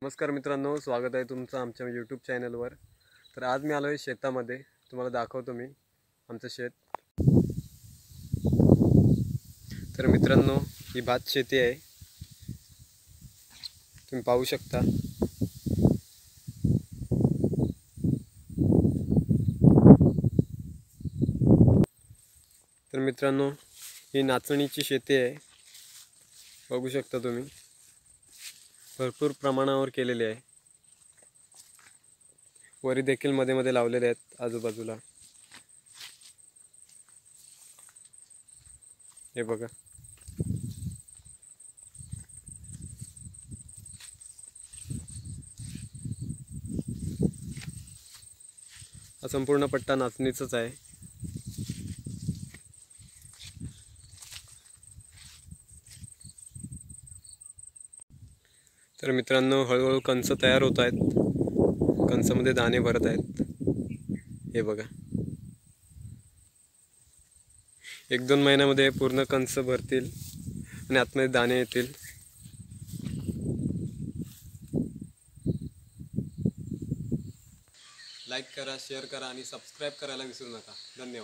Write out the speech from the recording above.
नमस्कार मित्रांनो, स्वागत आहे तुमचं आमच्या यूट्यूब चॅनलवर। तर आज मी आलो आहे शेतामध्ये, तुम्हाला दाखवतो मी आमचं शेत। तर मित्रांनो, ही भात शेती आहे, तुम्ही पाहू शकता। तर मित्रांनो, ही नाचणीची शेती आहे, बघू शकता तुम्ही, भरपूर प्रमाणावर केलेली आहे। वरी देखील मध्ये मध्ये लावलेले आहेत आजूबाजूला, हे बघा। हा संपूर्ण पट्टा नाचणीचाच आहे। तर मित्रांनो, हळूहळू कंस तयार होत आहेत, कंसामध्ये दाणे भरत आहेत, हे बघा। 1-2 महिन्यामध्ये पूर्ण कंस भरतील आणि आतमध्ये दाणे येतील। लाईक करा, शेअर करा आणि सबस्क्राईब करायला विसरू नका। धन्यवाद।